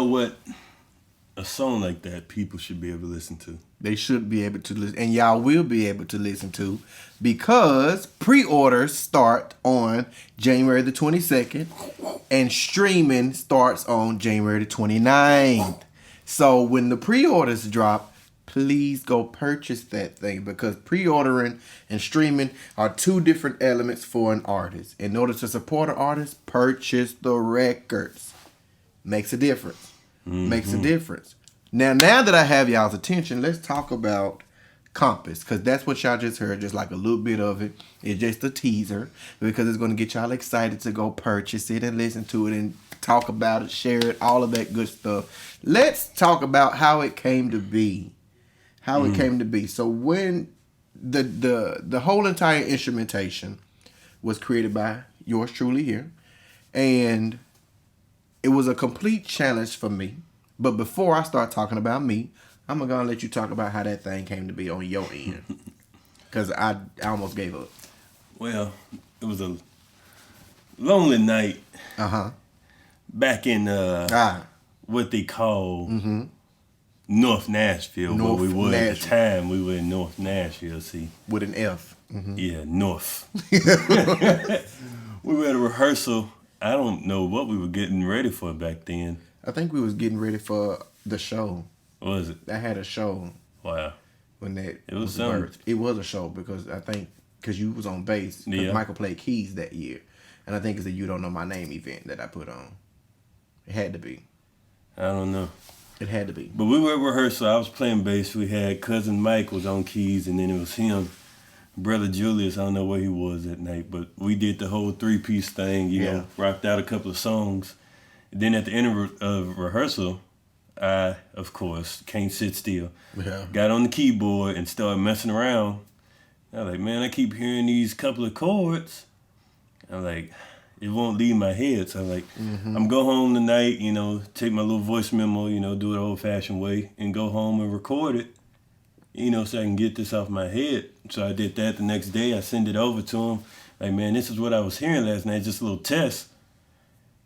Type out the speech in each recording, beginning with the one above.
know what? A song like that, people should be able to listen to. They should be able to listen, and y'all will be able to listen to, because pre-orders start on January the 22nd, and streaming starts on January the 29th. So when the pre-orders drop, please go purchase that thing, because pre-ordering and streaming are two different elements for an artist. In order to support an artist, purchase the records. Makes a difference. Makes a difference. Now that I have y'all's attention, let's talk about Compass, because that's what y'all just heard, just like a little bit of it. It's just a teaser, because it's going to get y'all excited to go purchase it and listen to it and talk about it, share it, all of that good stuff. Let's talk about how it came to be. So when the whole entire instrumentation was created by yours truly here, and it was a complete challenge for me. But before I start talking about me, I'm going to let you talk about how that thing came to be on your end. Because I almost gave up. Well, it was a lonely night. Back in what they call North Nashville. North where we were Nashville. at the time. We were in North Nashville, see. With an F. Yeah, North. We were at a rehearsal. I don't know what we were getting ready for back then. I think we was getting ready for the show. What was it? I had a show Wow. when that It was something. birthed. It was a show, because I think, because you was on bass. 'Cause Yeah. Michael played keys that year. And I think it's a You Don't Know My Name event that I put on. It had to be. I don't know. It had to be. But we were at rehearsal. I was playing bass. We had cousin Mike was on keys, and then it was him. Brother Julius, I don't know where he was that night, but we did the whole 3-piece thing, you know, rocked out a couple of songs. Then at the end of rehearsal, I, of course, can't sit still. Yeah. Got on the keyboard and started messing around. I was like, man, I keep hearing these couple of chords. I'm like, it won't leave my head. So I'm like, I'm go home tonight, you know, take my little voice memo, you know, do it old-fashioned way, and go home and record it, you know, so I can get this off my head. So I did that the next day. I sent it over to him. Like, man, this is what I was hearing last night, just a little test.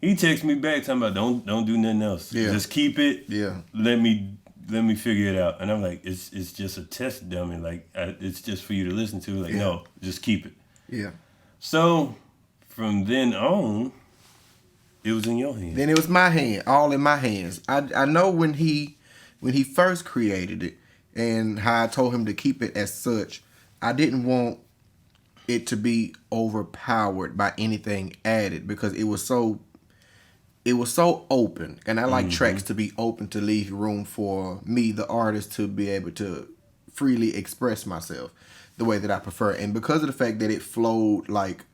He texted me back talking about don't do nothing else. Yeah. Just keep it. Yeah. Let me figure it out. And I'm like, it's just a test dummy. Like, it's just for you to listen to. Like, no, just keep it. Yeah. So from then on, it was in your hands. Then it was my hand, all in my hands. I know when he first created it, and how I told him to keep it as such, I didn't want it to be overpowered by anything added, because it was so open, and I like tracks to be open, to leave room for me, the artist, to be able to freely express myself the way that I prefer. And because of the fact that it flowed like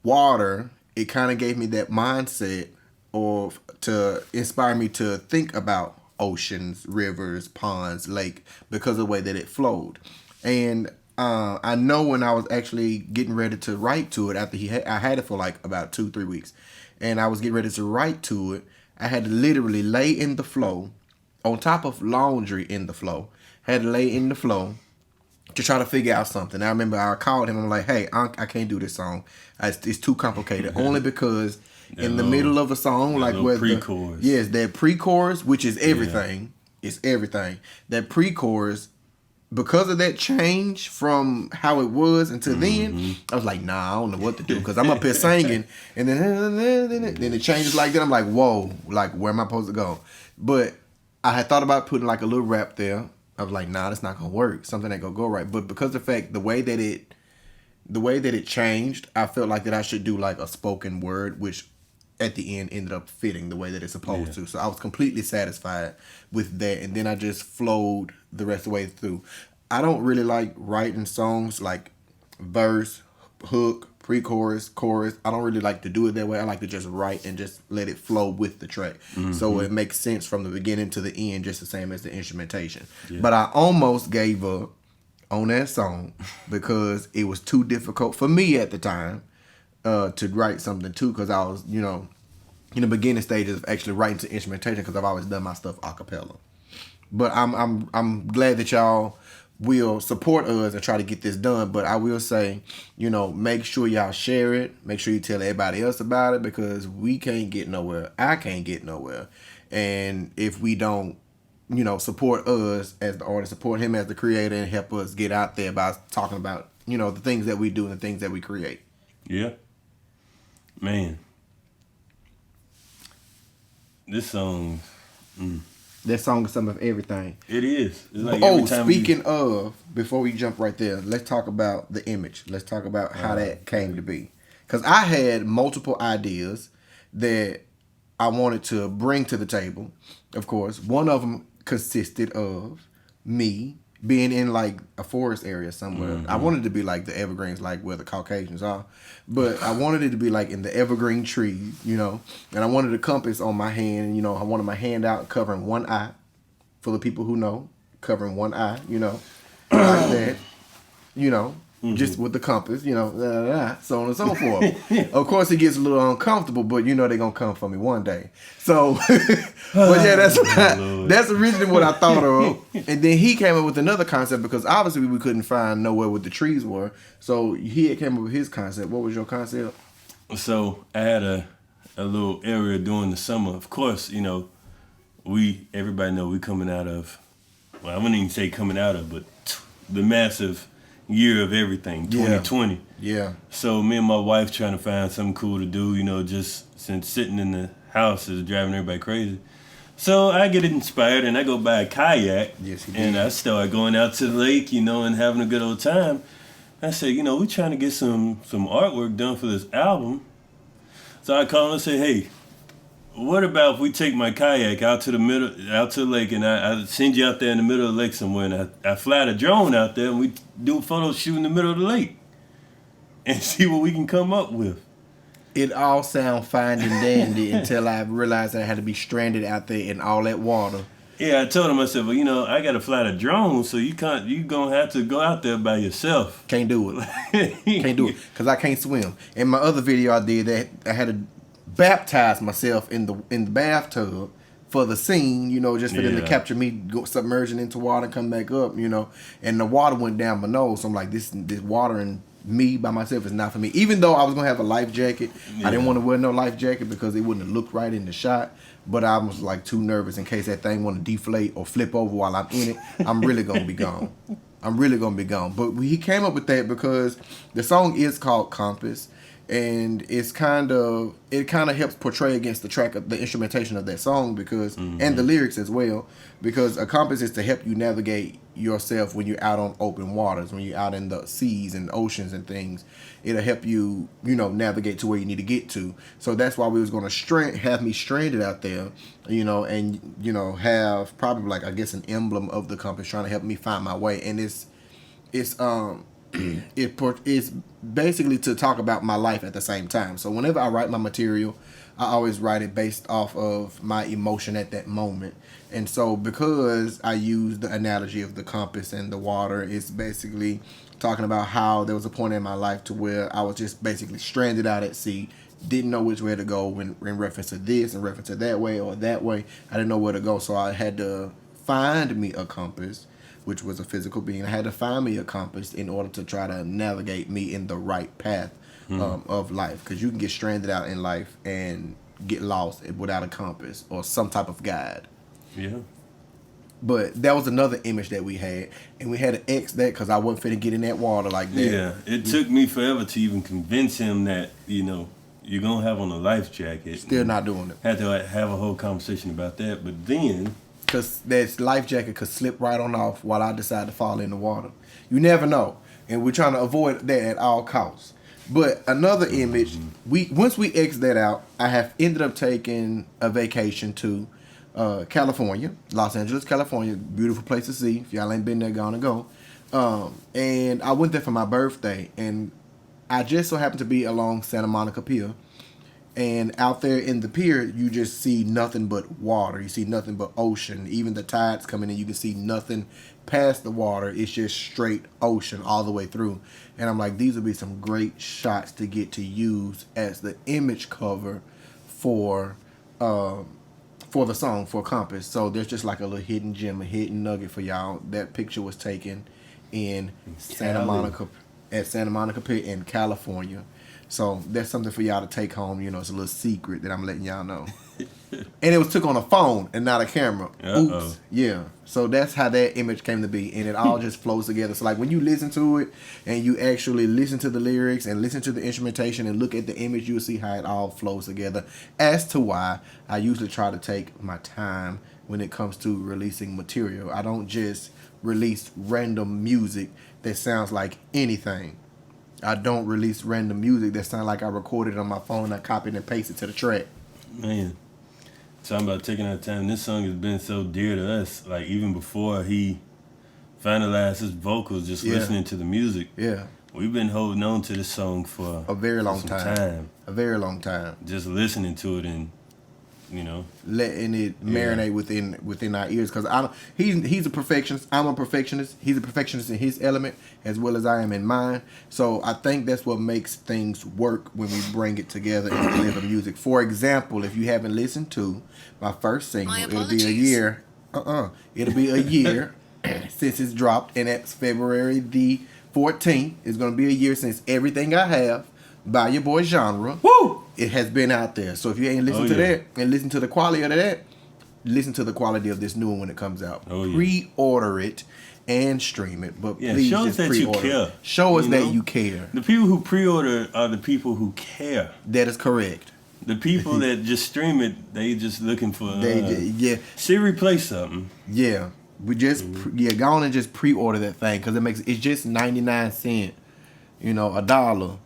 water, it kind of gave me that mindset, or to inspire me to think about oceans, rivers, ponds, lake, because of the way that it flowed. And I know when I was actually getting ready to write to it, after I had it for like about 2-3 weeks, and I was getting ready to write to it, I had to literally lay in the flow, on top of laundry in the flow, had to lay in the flow to try to figure out something. I remember I called him, I'm like, hey, I can't do this song. It's too complicated. Only because in the middle of a song, like where pre-chorus. Yes, that pre-chorus, which is everything. Yeah. It's everything. That pre-chorus, because of that change from how it was until then, I was like, nah, I don't know what to do, because I'm up here singing, and then it changes like that. I'm like, whoa, like, where am I supposed to go? But I had thought about putting like a little rap there. I was like, nah, that's not gonna work. Something ain't gonna go right. But because of the fact, the way that it changed, I felt like that I should do like a spoken word, which at the end ended up fitting the way that it's supposed to. So I was completely satisfied with that, and then I just flowed the rest of the way through. I don't really like writing songs like verse, hook, pre-chorus, chorus. I don't really like to do it that way. I like to just write and just let it flow with the track. So it makes sense from the beginning to the end, just the same as the instrumentation. Yeah. But I almost gave up on that song because it was too difficult for me at the time to write something too, because I was, you know, in the beginning stages of actually writing to instrumentation, because I've always done my stuff a cappella. But I'm glad that y'all will support us and try to get this done. But I will say, you know, make sure y'all share it. Make sure you tell everybody else about it, because we can't get nowhere. I can't get nowhere. And if we don't, you know, support us as the artist, support him as the creator, and help us get out there by talking about, you know, the things that we do and the things that we create. Yeah. Man. This song. That song is some of everything. It is. It's like every time speaking of, before we jump right there, let's talk about the image. Let's talk about how that came to be. Because I had multiple ideas that I wanted to bring to the table. Of course, one of them consisted of me being in like a forest area somewhere. Mm-hmm. I wanted to be like the evergreens, like where the Caucasians are. But I wanted it to be like in the evergreen trees, you know. And I wanted a compass on my hand, and, you know, I wanted my hand out covering one eye. For the people who know, covering one eye, you know, like that, you know, just with the compass, you know, so on and so forth. Of course, it gets a little uncomfortable, but you know they're gonna come for me one day. So, but yeah, that's originally what I thought of. And then he came up with another concept because obviously we couldn't find nowhere where the trees were. So he came up with his concept. What was your concept? So I had a little area during the summer. Of course, you know, everybody know we coming out of, well, I wouldn't even say coming out of, but the massive year of everything, 2020. Yeah. So me and my wife trying to find something cool to do, you know, just since sitting in the house is driving everybody crazy. So I get inspired and I go buy a kayak. Yes, you and did. I start going out to the lake, you know, and having a good old time. I said, you know, we're trying to get some artwork done for this album. So I call him and say, hey, what about if we take my kayak out to the lake, and I send you out there in the middle of the lake somewhere, and I fly the drone out there, and we do a photo shoot in the middle of the lake, and see what we can come up with. It all sound fine and dandy until I realized I had to be stranded out there in all that water. Yeah, I told him, I said, well, you know, I got to fly the drone, so you gonna have to go out there by yourself. Can't do it. Can't do it because I can't swim. In my other video I did that, I had to baptize myself in the bathtub for the scene, you know, just for them to capture me submerging into water and come back up, you know. And the water went down my nose, so I'm like, this water and me by myself is not for me. Even though I was gonna have a life jacket, I didn't want to wear no life jacket because it wouldn't have looked right in the shot. But I was like too nervous in case that thing want to deflate or flip over while I'm in it. I'm really gonna be gone. I'm really gonna be gone. But he came up with that because the song is called Compass. And it kind of helps portray against the track of the instrumentation of that song because and the lyrics as well, because a compass is to help you navigate yourself when you're out on open waters, when you're out in the seas and oceans and things. It'll help you, you know, navigate to where you need to get to. So that's why we was gonna have me stranded out there, you know, and you know have probably like I guess an emblem of the compass trying to help me find my way. And it's it's basically to talk about my life at the same time. So whenever I write my material, I always write it based off of my emotion at that moment. And so because I use the analogy of the compass and the water, it's basically talking about how there was a point in my life to where I was just basically stranded out at sea, didn't know which way to go in reference to this, in reference to that way or that way. I didn't know where to go, so I had to find me a compass, which was a physical being. I had to find me a compass in order to try to navigate me in the right path of life. Because you can get stranded out in life and get lost without a compass or some type of guide. Yeah. But that was another image that we had. And we had to X that because I wasn't finna get in that water like that. Yeah, it took me forever to even convince him that, you know, you're going to have on a life jacket. Still not doing it. Had to have a whole conversation about that. But then... because that life jacket could slip right on off while I decide to fall in the water. You never know. And we're trying to avoid that at all costs. But another image, once we X that out, I have ended up taking a vacation to California, Los Angeles, California. Beautiful place to see. If y'all ain't been there, gonna go. And I went there for my birthday. And I just so happened to be along Santa Monica Pier. And out there in the pier, you just see nothing but water. You see nothing but ocean. Even the tides coming in, you can see nothing past the water. It's just straight ocean all the way through. And I'm like, these would be some great shots to get to use as the image cover for the song, for Compass. So there's just like a little hidden gem, a hidden nugget for y'all. That picture was taken in Santa Monica Pier in California. So that's something for y'all to take home. You know, it's a little secret that I'm letting y'all know. And it was took on a phone and not a camera. Uh-oh. Oops. Yeah. So that's how that image came to be. And it all just flows together. So like when you listen to it and you actually listen to the lyrics and listen to the instrumentation and look at the image, you'll see how it all flows together. As to why I usually try to take my time when it comes to releasing material. I don't just release random music that sounds like anything. I don't release random music that sounds like I recorded on my phone and I copied and pasted to the track. Man, talking about taking our time. This song has been so dear to us. Like even before he finalized his vocals, just listening to the music. Yeah. We've been holding on to this song for A very long some time. A very long time. Just listening to it and, you know, letting it marinate within our ears. Because he's a perfectionist. I'm a perfectionist. He's a perfectionist in his element as well as I am in mine. So I think that's what makes things work when we bring it together and deliver music. For example, if you haven't listened to my first single, it'll be a year. It'll be a year since it's dropped, and that's February the 14th. It's gonna be a year since Everything I Have by your boy Genre. Woo! It has been out there. So if you ain't listened to that and listen to the quality of that, listen to the quality of this new one when it comes out. Pre-order it and stream it. But please show just us that you pre-order care. it. Show us that know? you care. The people who pre-order are the people who care. That is correct. The people that just stream it, they just looking for Siri play something. Yeah. We just go on and just pre-order that thing because it's just 99 cents. You know, $1.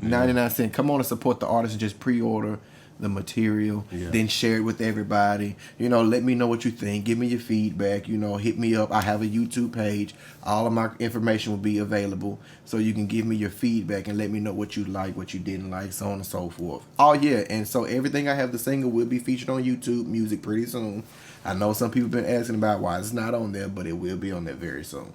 99 cents. Come on and support the artist and just pre-order the material. Then share it with everybody. You know, let me know what you think. Give me your feedback. You know, hit me up. I have a YouTube page. All of my information will be available. So you can give me your feedback and let me know what you like, what you didn't like, so on and so forth. Oh, yeah. And so Everything I Have, the single, will be featured on YouTube Music pretty soon. I know some people have been asking about why it's not on there, but it will be on there very soon.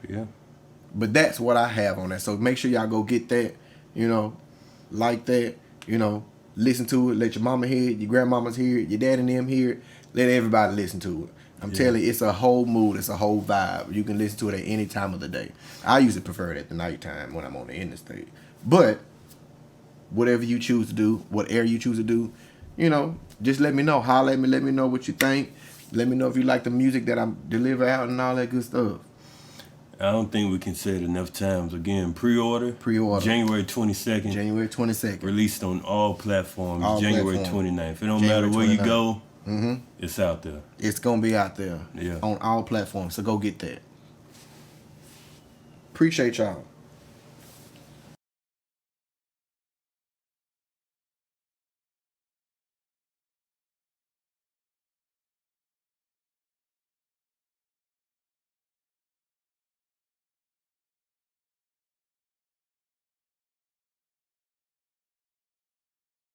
Yeah. But that's what I have on that. So make sure y'all go get that, you know, like that, you know, listen to it. Let your mama hear it, your grandmama's hear it, your dad and them hear it. Let everybody listen to it. I'm telling you, it's a whole mood. It's a whole vibe. You can listen to it at any time of the day. I usually prefer it at the nighttime when I'm on the interstate. But whatever you choose to do, whatever you choose to do, you know, just let me know. Holler at me. Let me know what you think. Let me know if you like the music that I'm deliver out and all that good stuff. I don't think we can say it enough times. Again, pre-order. January 22nd. January 22nd. Released on all platforms. January 29th. It don't January matter where 29th. you go. It's out there. It's going to be out there. Yeah. On all platforms. So go get that. Appreciate y'all.